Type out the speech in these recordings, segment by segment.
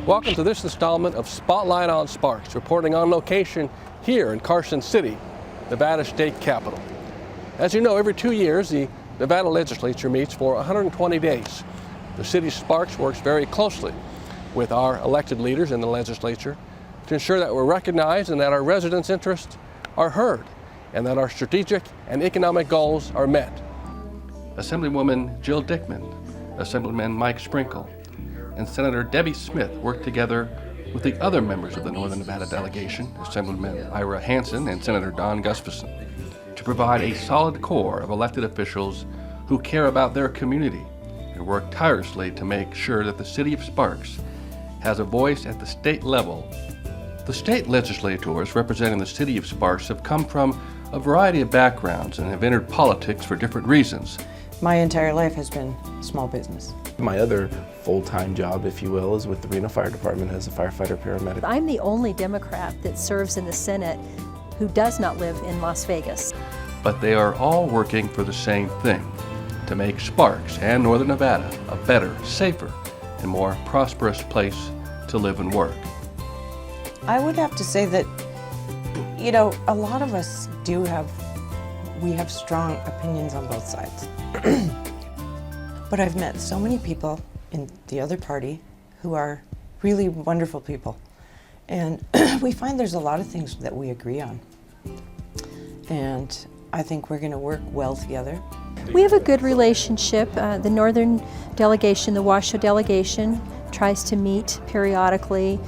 Welcome to this installment of Spotlight on Sparks, reporting on location here in Carson City, Nevada state capital. As you know, every 2 years, the Nevada legislature meets for 120 days. The city of Sparks works very closely with our elected leaders in the legislature to ensure that we're recognized and that our residents' interests are heard and that our strategic and economic goals are met. Assemblywoman Jill Dickman, Assemblyman Mike Sprinkle, and Senator Debbie Smith worked together with the other members of the Northern Nevada delegation, Assemblyman Ira Hansen and Senator Don Gustafson, to provide a solid core of elected officials who care about their community and work tirelessly to make sure that the city of Sparks has a voice at the state level. The state legislators representing the city of Sparks have come from a variety of backgrounds and have entered politics for different reasons. My entire life has been small business. My other full-time job, if you will, is with the Reno Fire Department as a firefighter paramedic. I'm the only Democrat that serves in the Senate who does not live in Las Vegas. But they are all working for the same thing, to make Sparks and Northern Nevada a better, safer, and more prosperous place to live and work. I would have to say that, a lot of us we have strong opinions on both sides. But I've met so many people in the other party who are really wonderful people. And we find there's a lot of things that we agree on. And I think we're going to work well together. We have a good relationship. The Northern delegation, the Washoe delegation, tries to meet periodically.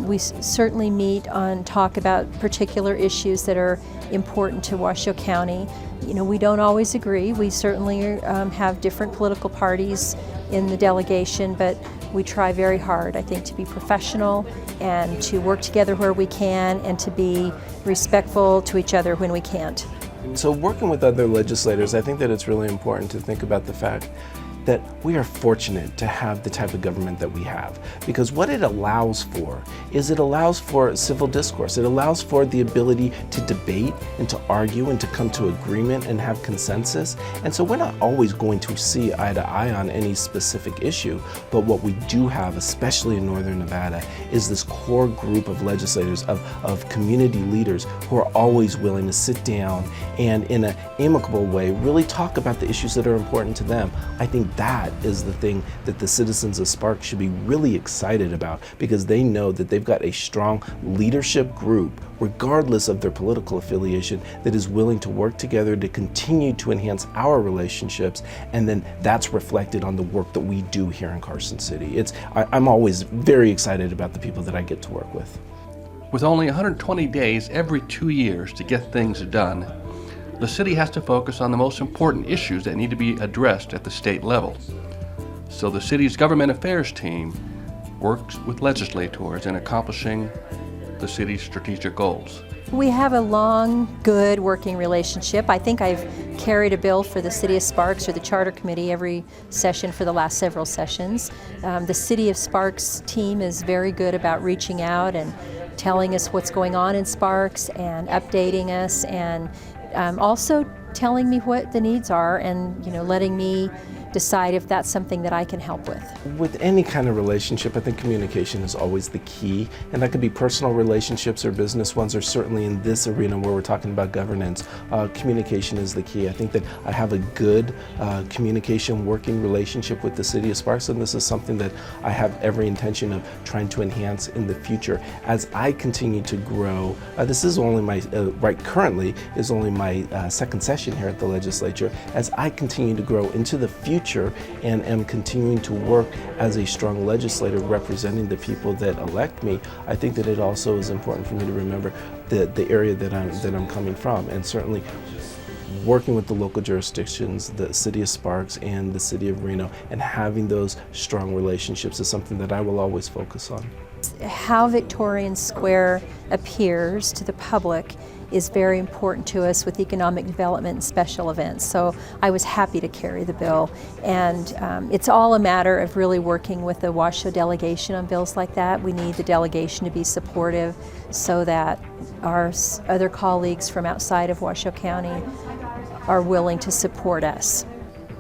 We certainly meet on talk about particular issues that are important to Washoe County. We don't always agree. We certainly have different political parties in the delegation, but we try very hard, I think, to be professional and to work together where we can and to be respectful to each other when we can't. So working with other legislators, I think that it's really important to think about the fact that we are fortunate to have the type of government that we have, because what it allows for is it allows for civil discourse. It allows for the ability to debate and to argue and to come to agreement and have consensus. And so we're not always going to see eye to eye on any specific issue, but what we do have, especially in Northern Nevada, is this core group of legislators, of community leaders who are always willing to sit down and in an amicable way really talk about the issues that are important to them. I think that is the thing that the citizens of Sparks should be really excited about, because they know that they've got a strong leadership group, regardless of their political affiliation, that is willing to work together to continue to enhance our relationships, and then that's reflected on the work that we do here in Carson City. I'm always very excited about the people that I get to work with. With only 120 days every 2 years to get things done, the city has to focus on the most important issues that need to be addressed at the state level. So the city's government affairs team works with legislators in accomplishing the city's strategic goals. We have a long, good working relationship. I think I've carried a bill for the City of Sparks or the Charter Committee every session for the last several sessions. The City of Sparks team is very good about reaching out and telling us what's going on in Sparks and updating us, and also telling me what the needs are and letting me decide if that's something that I can help with. With any kind of relationship, I think communication is always the key, and that could be personal relationships or business ones, or certainly in this arena where we're talking about governance, communication is the key. I think that I have a good communication working relationship with the city of Sparks, and this is something that I have every intention of trying to enhance in the future as I continue to grow. This is only my, currently is only my second session here at the legislature. As I continue to grow into the future and am continuing to work as a strong legislator representing the people that elect me, I think that it also is important for me to remember the area that I'm coming from, and certainly working with the local jurisdictions, the city of Sparks and the city of Reno, and having those strong relationships is something that I will always focus on. How Victorian Square appears to the public is very important to us with economic development and special events. So I was happy to carry the bill. And it's all a matter of really working with the Washoe delegation on bills like that. We need the delegation to be supportive so that our other colleagues from outside of Washoe County are willing to support us.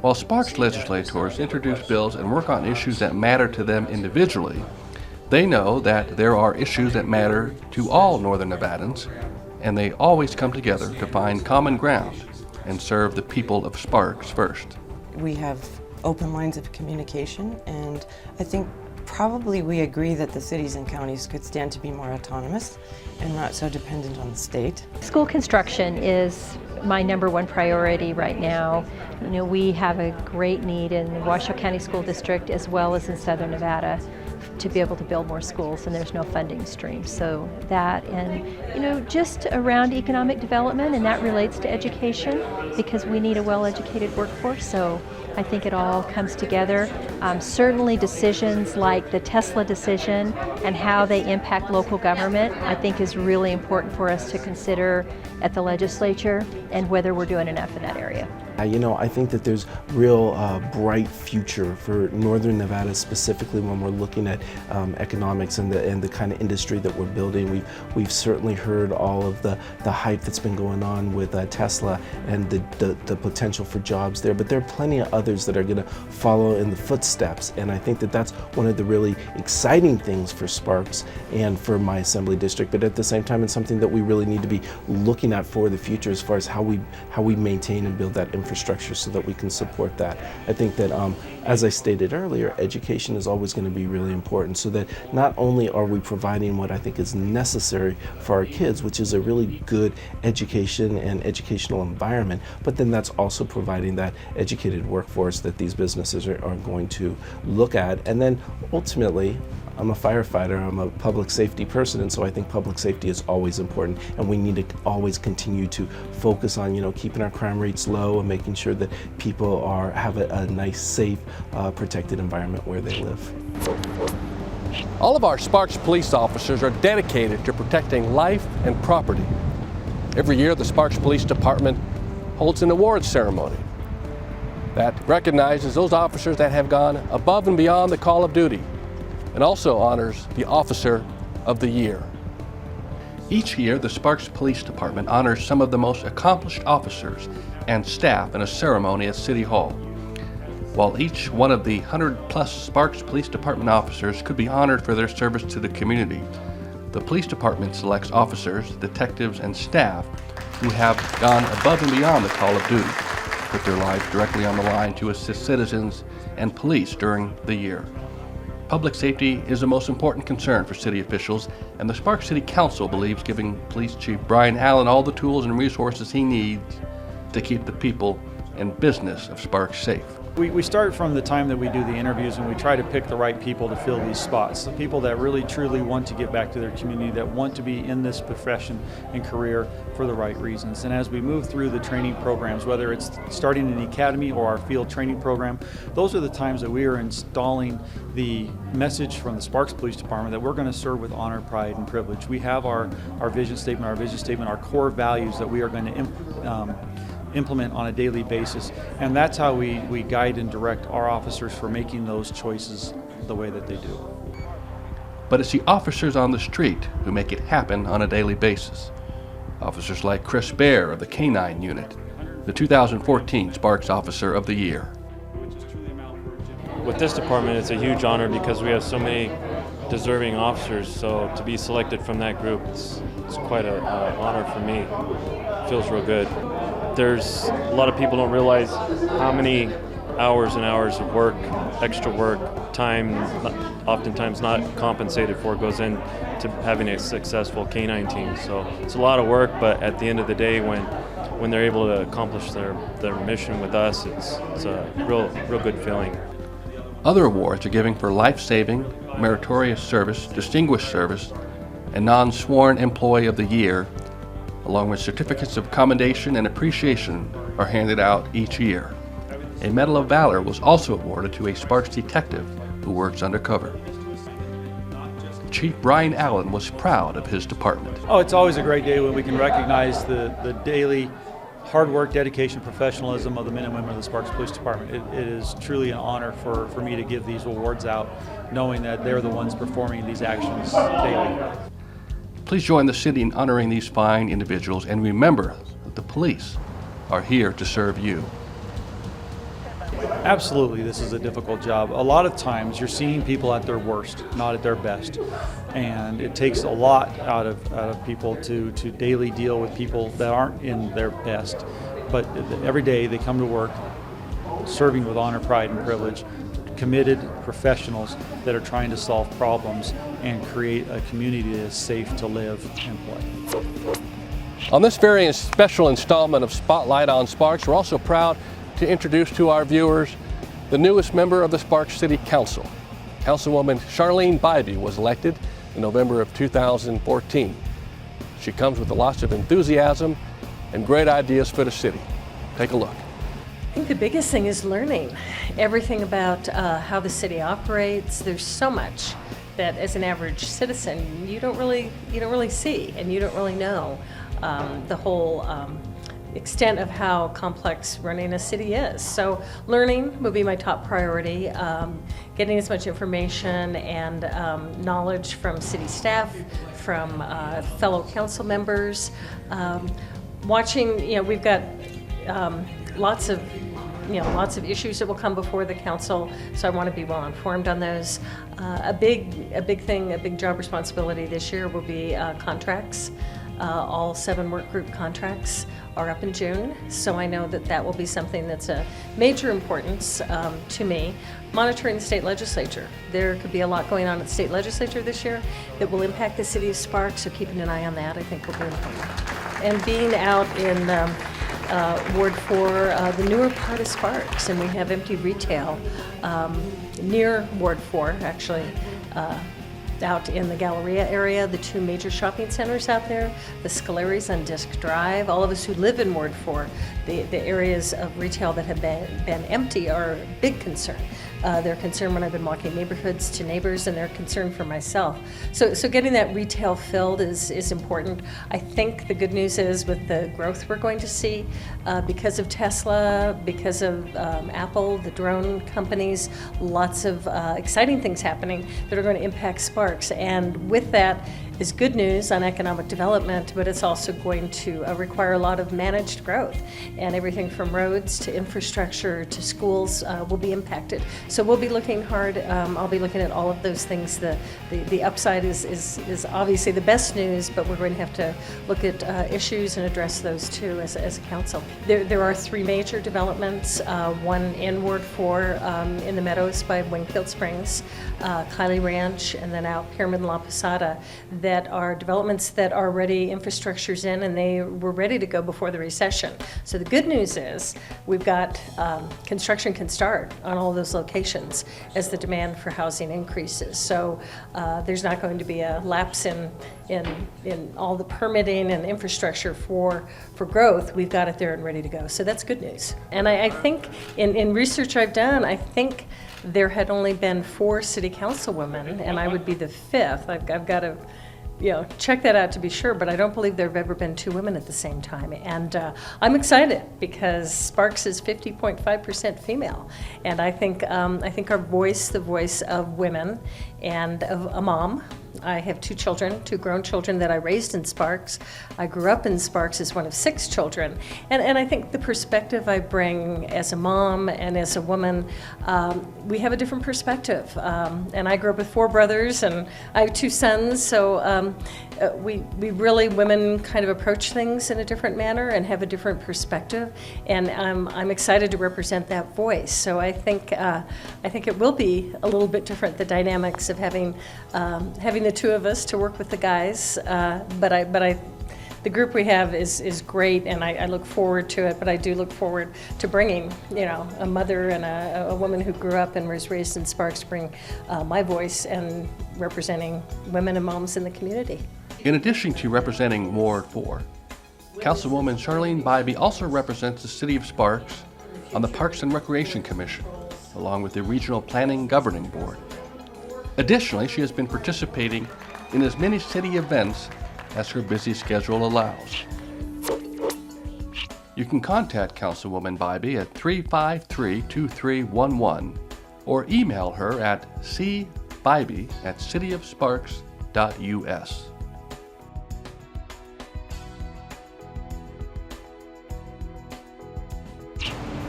While Sparks legislators introduce bills and work on issues that matter to them individually, They know that there are issues that matter to all Northern Nevadans, and they always come together to find common ground and serve the people of Sparks first. We have open lines of communication, and I think probably we agree that the cities and counties could stand to be more autonomous and not so dependent on the state. School construction is my number one priority right now. You know, we have a great need in the Washoe County School District as well as in Southern Nevada to be able to build more schools, and there's no funding stream. So that, and you know, just around economic development, and that relates to education because we need a well-educated workforce. So I think it all comes together. Certainly decisions like the Tesla decision and how they impact local government, I think is really important for us to consider at the legislature and whether we're doing enough in that area. You know, I think that there's real bright future for Northern Nevada, specifically when we're looking at economics and the kind of industry that we're building. We've certainly heard all of the hype that's been going on with Tesla and the potential for jobs there, but there are plenty of others that are going to follow in the footsteps, and I think that that's one of the really exciting things for Sparks and for my assembly district, but at the same time it's something that we really need to be looking at for the future as far as how we maintain and build that infrastructure so that we can support that. I think that, as I stated earlier, education is always going to be really important, so that not only are we providing what I think is necessary for our kids, which is a really good education and educational environment, but then that's also providing that educated workforce that these businesses are going to look at. And then ultimately, I'm a firefighter, I'm a public safety person, and so I think public safety is always important, and we need to always continue to focus on, you know, keeping our crime rates low and making sure that people have a nice, safe, protected environment where they live. All of our Sparks police officers are dedicated to protecting life and property. Every year, the Sparks Police Department holds an awards ceremony that recognizes those officers that have gone above and beyond the call of duty, and also honors the Officer of the Year. Each year, the Sparks Police Department honors some of the most accomplished officers and staff in a ceremony at City Hall. While each one of the 100+ Sparks Police Department officers could be honored for their service to the community, the police department selects officers, detectives, and staff who have gone above and beyond the call of duty, put their lives directly on the line to assist citizens and police during the year. Public safety is the most important concern for city officials, and the Sparks City Council believes giving Police Chief Brian Allen all the tools and resources he needs to keep the people and business of Sparks safe. We start from the time that we do the interviews, and we try to pick the right people to fill these spots. The people that really truly want to give back to their community, that want to be in this profession and career for the right reasons. And as we move through the training programs, whether it's starting in the academy or our field training program, those are the times that we are installing the message from the Sparks Police Department that we're going to serve with honor, pride, and privilege. We have our vision statement, our core values that we are going to implement on a daily basis, and that's how we guide and direct our officers for making those choices the way that they do. But it's the officers on the street who make it happen on a daily basis. Officers like Chris Baer of the K-9 Unit, the 2014 Sparks Officer of the Year. With this department, it's a huge honor because we have so many deserving officers, so to be selected from that group, it's quite an honor for me. It feels real good. There's a lot of people don't realize how many hours and hours of work, extra work, time, oftentimes not compensated for, goes into having a successful K-9 team. So it's a lot of work, but at the end of the day, when they're able to accomplish their mission with us, it's a real good feeling. Other awards are given for life-saving, meritorious service, distinguished service, and non-sworn Employee of the Year, along with certificates of commendation and appreciation are handed out each year. A Medal of Valor was also awarded to a Sparks detective who works undercover. Chief Brian Allen was proud of his department. Oh, it's always a great day when we can recognize the daily hard work, dedication, professionalism of the men and women of the Sparks Police Department. It is truly an honor for me to give these awards out, knowing that they're the ones performing these actions daily. Please join the city in honoring these fine individuals, and remember that the police are here to serve you. Absolutely, this is a difficult job. A lot of times you're seeing people at their worst, not at their best. And it takes a lot out of people to daily deal with people that aren't in their best. But every day they come to work serving with honor, pride, and privilege, committed professionals that are trying to solve problems and create a community that is safe to live and play. On this very special installment of Spotlight on Sparks, we're also proud to introduce to our viewers the newest member of the Sparks City Council. Councilwoman Charlene Bybee was elected in November of 2014. She comes with lots of enthusiasm and great ideas for the city. Take a look. I think the biggest thing is learning everything about how the city operates. There's so much that as an average citizen you don't really see, and you don't really know the whole extent of how complex running a city is. So learning will be my top priority, getting as much information and knowledge from city staff, from fellow council members, watching, we've got lots of issues that will come before the council, so I want to be well informed on those. A big job responsibility this year will be contracts. All 7 work group contracts are up in June, so I know that will be something that's a major importance to me. Monitoring the state legislature. There could be a lot going on at the state legislature this year that will impact the city of Sparks, so keeping an eye on that I think will be important. And being out in Ward 4, the newer part of Sparks, and we have empty retail near Ward 4, actually, out in the Galleria area, the 2 major shopping centers out there, the Scaleries on Disc Drive. All of us who live in Ward 4, the areas of retail that have been empty are a big concern. They're concerned when I've been walking neighborhoods to neighbors, and they're concerned for myself. So getting that retail filled is important. I think the good news is with the growth we're going to see because of Tesla, because of Apple, the drone companies, lots of exciting things happening that are going to impact Sparks. And with that is good news on economic development, but it's also going to require a lot of managed growth. And everything from roads to infrastructure to schools will be impacted. So we'll be looking hard. I'll be looking at all of those things. The upside is obviously the best news, but we're going to have to look at issues and address those too as a council. There are 3 major developments, one in Ward 4 in the Meadows by Wingfield Springs, Kylie Ranch, and then out Pyramid and La Posada, that are developments that are already infrastructure's in, and they were ready to go before the recession. So the good news is we've got construction can start on all those locations as the demand for housing increases. So there's not going to be a lapse in all the permitting and infrastructure for growth. We've got it there and ready to go. So that's good news. And I think in research I've done, I think there had only been 4 city councilwomen, and I would be the 5th. I've got to check that out to be sure, but I don't believe there have ever been 2 women at the same time. And I'm excited because Sparks is 50.5% female. And I think our voice, the voice of women and of a mom. I have 2 children, 2 grown children that I raised in Sparks. I grew up in Sparks as one of 6 children. And I think the perspective I bring as a mom and as a woman, we have a different perspective. And I grew up with 4 brothers, and I have 2 sons, so we really, women kind of approach things in a different manner and have a different perspective. And I'm excited to represent that voice. So I think it will be a little bit different, the dynamics of having the 2 of us to work with the guys, but the group we have is great, and I look forward to it. But I do look forward to bringing, a mother and a woman who grew up and was raised in Sparks to bring my voice and representing women and moms in the community. In addition to representing Ward 4, Councilwoman Charlene Bybee also represents the City of Sparks on the Parks and Recreation Commission, along with the Regional Planning Governing Board. Additionally, she has been participating in as many city events as her busy schedule allows. You can contact Councilwoman Bybee at 353-2311 or email her at cbybee@cityofsparks.us.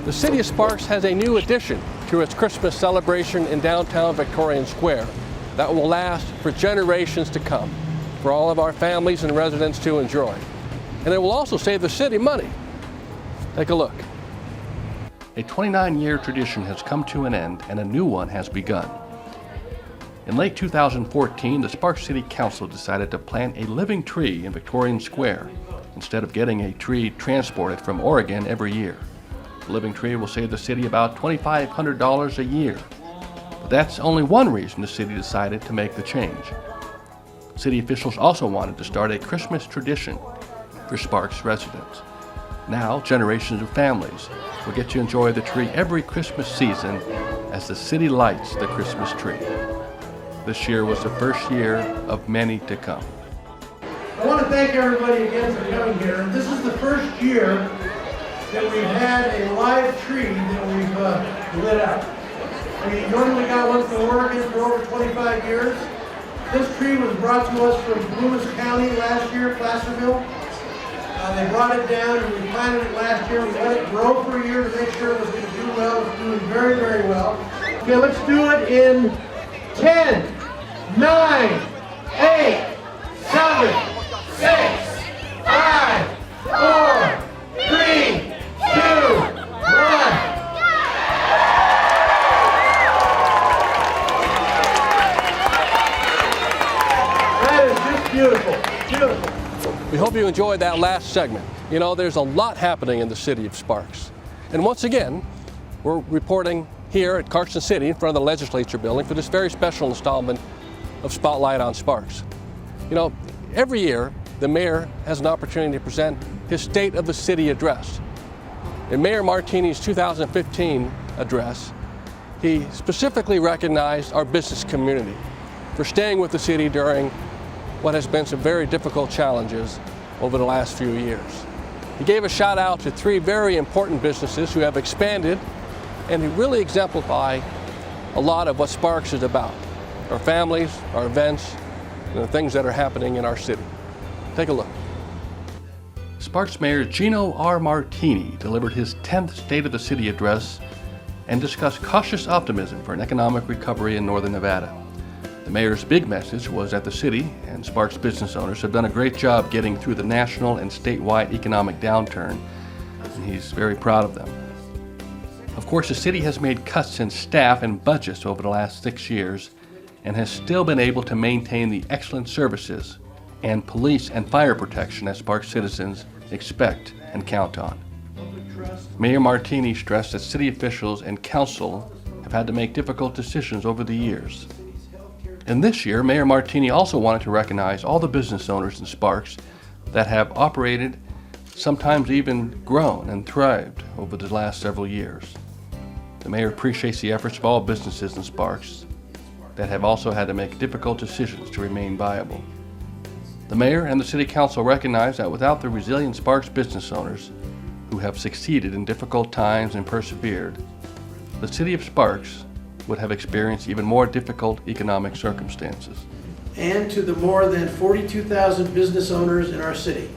The City of Sparks has a new addition to its Christmas celebration in downtown Victorian Square that will last for generations to come, for all of our families and residents to enjoy. And it will also save the city money. Take a look. A 29-year tradition has come to an end and a new one has begun. In late 2014, the Sparks City Council decided to plant a living tree in Victorian Square instead of getting a tree transported from Oregon every year. The living tree will save the city about $2,500 a year. But that's only one reason the city decided to make the change. City officials also wanted to start a Christmas tradition for Sparks residents. Now, generations of families will get to enjoy the tree every Christmas season as the city lights the Christmas tree. This year was the first year of many to come. I want to thank everybody again for coming here. This is the first year that we've had a live tree that we've lit up. We normally got one from Oregon for over 25 years. This tree was brought to us from Loomis County last year, Placerville. They brought it down and we planted it last year. We let it grow for a year to make sure it was going to do well. It's doing very, very well. Okay, let's do it in 10, 9, 8, 7, 6, 5, 4, 3, 2, 1. That is just beautiful, beautiful. We hope you enjoyed that last segment. You know, there's a lot happening in the city of Sparks. And once again, we're reporting here at Carson City in front of the legislature building for this very special installment of Spotlight on Sparks. You know, every year, the mayor has an opportunity to present his State of the City address. In Mayor Martini's 2015 address, he specifically recognized our business community for staying with the city during what has been some very difficult challenges over the last few years. He gave a shout out to 3 very important businesses who have expanded and who really exemplify a lot of what Sparks is about. Our families, our events, and the things that are happening in our city. Take a look. Sparks Mayor Gino R. Martini delivered his 10th State of the City address and discussed cautious optimism for an economic recovery in northern Nevada. The mayor's big message was that the city and Sparks business owners have done a great job getting through the national and statewide economic downturn, and he's very proud of them. Of course, the city has made cuts in staff and budgets over the last 6 years and has still been able to maintain the excellent services and police and fire protection that Sparks citizens expect and count on. Mayor Martini stressed that city officials and council have had to make difficult decisions over the years. And this year, Mayor Martini also wanted to recognize all the business owners in Sparks that have operated, sometimes even grown and thrived over the last several years. The mayor appreciates the efforts of all businesses in Sparks that have also had to make difficult decisions to remain viable. The mayor and the city council recognize that without the resilient Sparks business owners who have succeeded in difficult times and persevered, the city of Sparks would have experienced even more difficult economic circumstances. And to the more than 42,000 business owners in our city,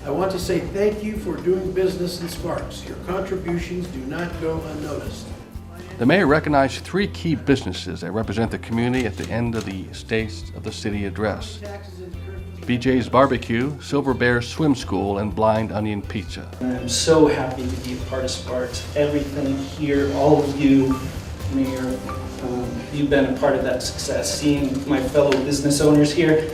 I want to say thank you for doing business in Sparks. Your contributions do not go unnoticed. The mayor recognized 3 key businesses that represent the community at the end of the State of the City address: BJ's Barbecue, Silver Bear Swim School, and Blind Onion Pizza. I'm so happy to be a part of Sparks. Everything here, all of you, Mayor, you've been a part of that success. Seeing my fellow business owners here,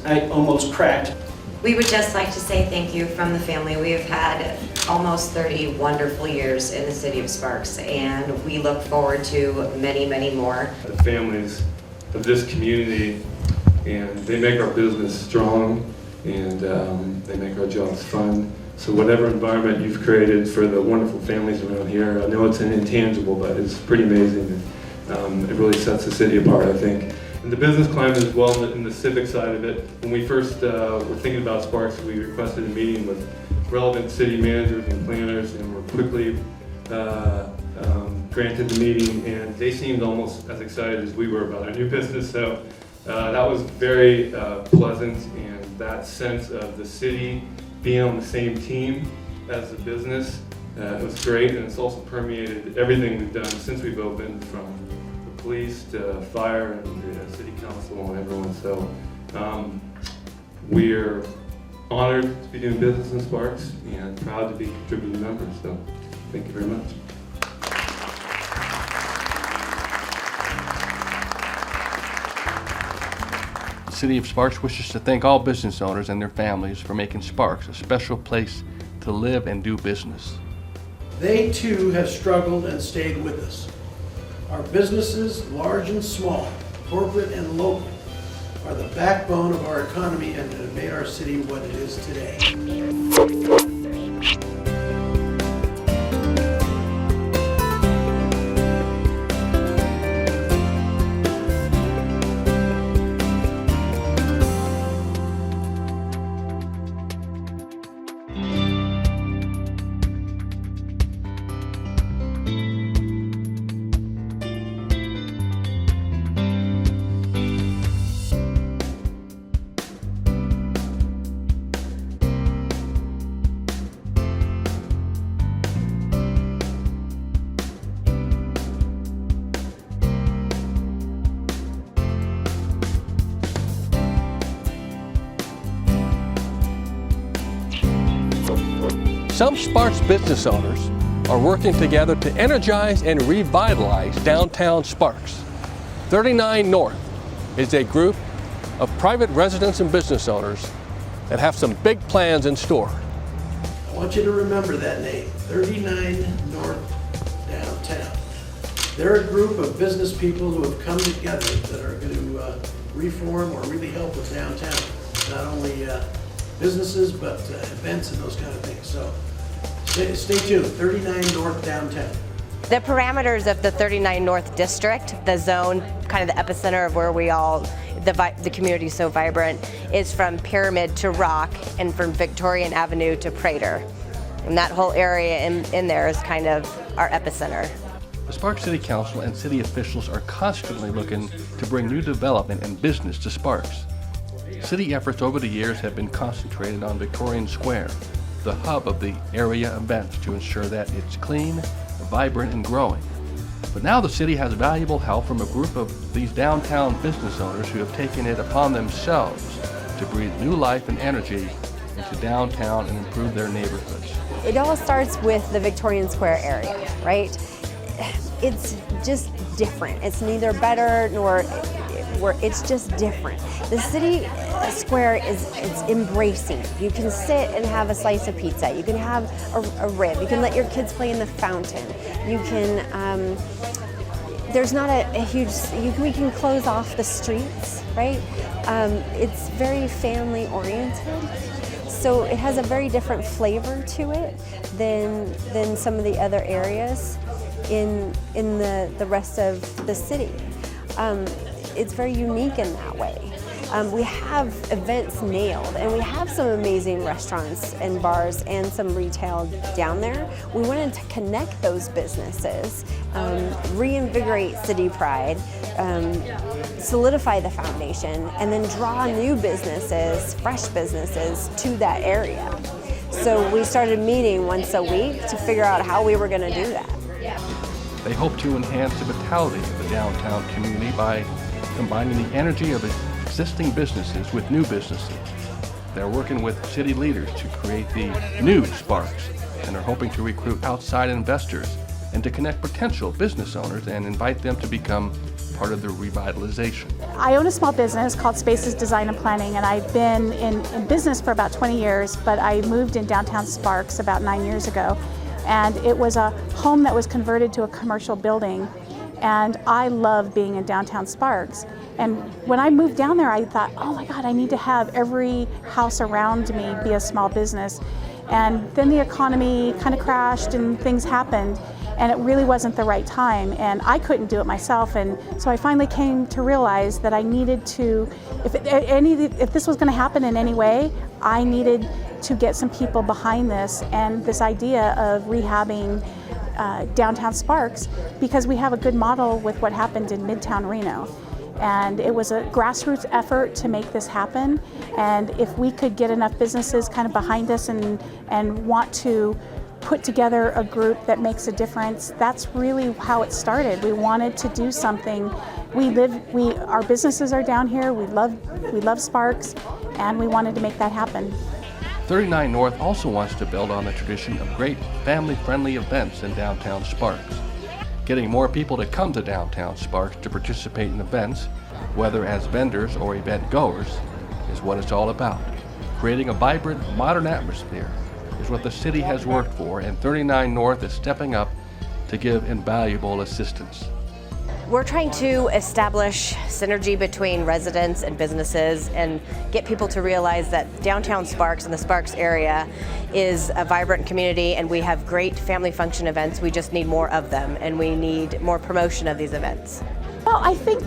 I almost cracked. We would just like to say thank you from the family. We have had almost 30 wonderful years in the city of Sparks, and we look forward to many, many more. The families of this community, and they make our business strong, and they make our jobs fun. So whatever environment you've created for the wonderful families around here, I know it's an intangible, but it's pretty amazing. It really sets the city apart, I think. And the business climate as well, in the civic side of it. When we first were thinking about Sparks, we requested a meeting with relevant city managers and planners, and were quickly granted the meeting, and they seemed almost as excited as we were about our new business. So that was very pleasant, and that sense of the city being on the same team as the business It was great, and it's also permeated everything we've done since we've opened, from the police to fire and the city council and everyone. So we're honored to be doing business in Sparks and proud to be contributing members. So thank you very much. The City of Sparks wishes to thank all business owners and their families for making Sparks a special place to live and do business. They too have struggled and stayed with us. Our businesses, large and small, corporate and local, are the backbone of our economy and have made our city what it is today. Some Sparks business owners are working together to energize and revitalize downtown Sparks. 39 North is a group of private residents and business owners that have some big plans in store. I want you to remember that name, 39 North Downtown. They're a group of business people who have come together that are going to reform or really help with downtown. Not only businesses, but events and those kind of things. So stay tuned, 39 North Downtown. The parameters of the 39 North District, the zone, kind of the epicenter of where we all, the community is so vibrant, is from Pyramid to Rock and from Victorian Avenue to Prater. And that whole area in there is kind of our epicenter. The Sparks City Council and city officials are constantly looking to bring new development and business to Sparks. City efforts over the years have been concentrated on Victorian Square, the hub of the area events, to ensure that it's clean, vibrant, and growing. But now the city has valuable help from a group of these downtown business owners who have taken it upon themselves to breathe new life and energy into downtown and improve their neighborhoods. It all starts with the Victorian Square area, right? It's just different. It's neither better nor it's just different. The city square it's embracing. You can sit and have a slice of pizza. You can have a rib. You can let your kids play in the fountain. You can, there's not a huge, we can close off the streets, right? It's very family oriented. So it has a very different flavor to it than some of the other areas in the rest of the city. It's very unique in that way. We have events nailed, and we have some amazing restaurants and bars and some retail down there. We wanted to connect those businesses, reinvigorate city pride, solidify the foundation, and then draw new businesses, fresh businesses to that area. So we started meeting once a week to figure out how we were going to do that. They hope to enhance the vitality of the downtown community by combining the energy of existing businesses with new businesses. They're working with city leaders to create the new Sparks and are hoping to recruit outside investors and to connect potential business owners and invite them to become part of the revitalization. I own a small business called Spaces Design and Planning, and I've been in business for about 20 years, but I moved in downtown Sparks about 9 years ago. And it was a home that was converted to a commercial building. And I love being in downtown Sparks. And when I moved down there, I thought, oh my God, I need to have every house around me be a small business. And then the economy kind of crashed and things happened, and it really wasn't the right time. And I couldn't do it myself. And so I finally came to realize that I needed to, if this was going to happen in any way, I needed to get some people behind this and this idea of rehabbing downtown Sparks, because we have a good model with what happened in Midtown Reno. And it was a grassroots effort to make this happen. And if we could get enough businesses kind of behind us and want to put together a group that makes a difference. That's really how it started. We wanted to do something. Our businesses are down here. We love Sparks, and we wanted to make that happen. 39 North also wants to build on the tradition of great family-friendly events in downtown Sparks. Getting more people to come to downtown Sparks to participate in events, whether as vendors or event goers, is what it's all about. Creating a vibrant, modern atmosphere is what the city has worked for, and 39 North is stepping up to give invaluable assistance. We're trying to establish synergy between residents and businesses and get people to realize that downtown Sparks and the Sparks area is a vibrant community, and we have great family function events. We just need more of them, and we need more promotion of these events. Well, I think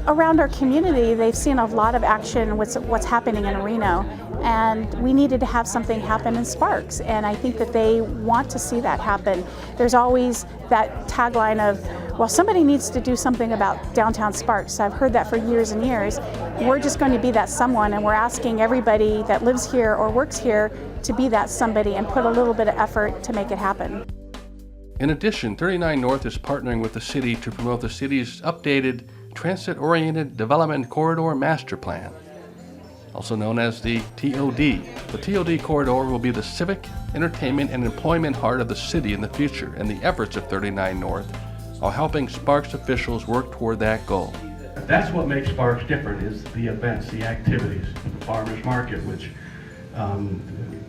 around our community, they've seen a lot of action with what's happening in Reno, and we needed to have something happen in Sparks, and I think that they want to see that happen. There's always that tagline of, well, somebody needs to do something about downtown Sparks. I've heard that for years and years. We're just going to be that someone, and we're asking everybody that lives here or works here to be that somebody and put a little bit of effort to make it happen. In addition, 39 North is partnering with the city to promote the city's updated Transit-Oriented Development Corridor Master Plan, also known as the TOD. The TOD corridor will be the civic, entertainment, and employment heart of the city in the future, and the efforts of 39 North are helping Sparks officials work toward that goal. That's what makes Sparks different, is the events, the activities. The farmers market, which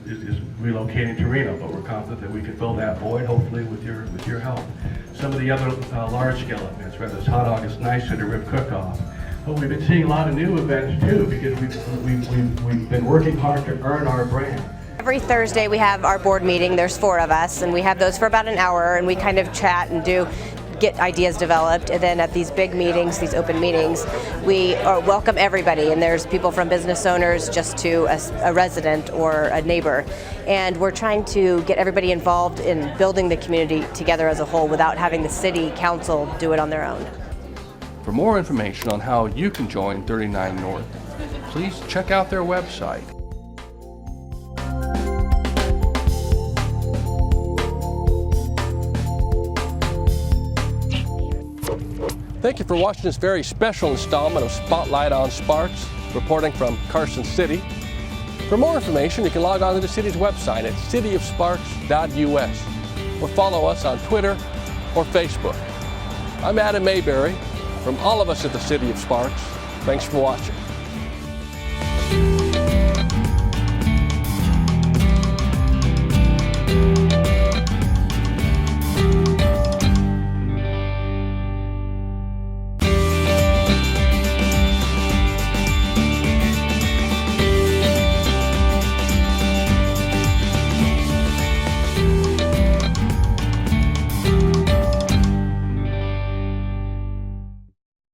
is relocating to Reno, but we're confident that we can fill that void, hopefully with your help. Some of the other large-scale events, whether it's Hot August Nights or the Rib Cook-Off. But we've been seeing a lot of new events too, because we've been working hard to earn our brand. Every Thursday we have our board meeting. There's 4 of us, and we have those for about an hour, and we kind of chat and get ideas developed. And then at these big meetings, these open meetings, we welcome everybody, and there's people from business owners just to a resident or a neighbor. And we're trying to get everybody involved in building the community together as a whole without having the city council do it on their own. For more information on how you can join 39 North, please check out their website. Thank you for watching this very special installment of Spotlight on Sparks, reporting from Carson City. For more information, you can log on to the city's website at cityofsparks.us or follow us on Twitter or Facebook. I'm Adam Mayberry. From all of us at the City of Sparks, thanks for watching.